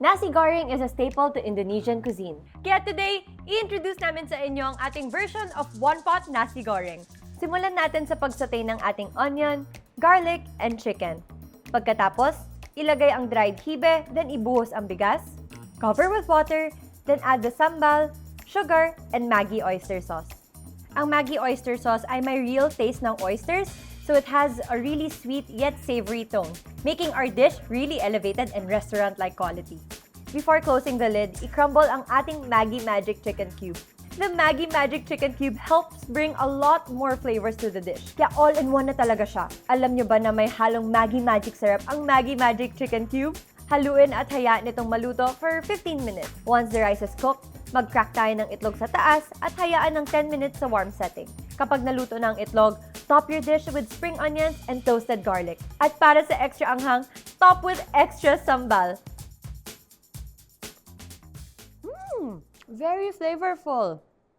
Nasi Goreng is a staple to Indonesian cuisine. Kaya today, i-introduce namin sa inyo ang ating version of one-pot Nasi Goreng. Simulan natin sa pag-saute ng ating onion, garlic, and chicken. Pagkatapos, ilagay ang dried hibe, then ibuhos ang bigas. Cover with water, then add the sambal, sugar, and Maggi Oyster Sauce. Ang Maggi Oyster Sauce ay may real taste ng oysters, so it has a really sweet yet savory tone, making our dish really elevated and restaurant-like quality. Before closing the lid, i-crumble ang ating Maggi Magic Chicken Cube. The Maggi Magic Chicken Cube helps bring a lot more flavors to the dish. Kaya all-in-one na talaga siya. Alam nyo ba na may halong Maggi Magic Syrup ang Maggi Magic Chicken Cube? Haluin at hayaan itong maluto for 15 minutes. Once the rice is cooked, mag-crack tayo ng itlog sa taas at hayaan ng 10 minutes sa warm setting. Kapag naluto na ang itlog, top your dish with spring onions and toasted garlic. At para sa extra anghang, top with extra sambal. Very flavorful.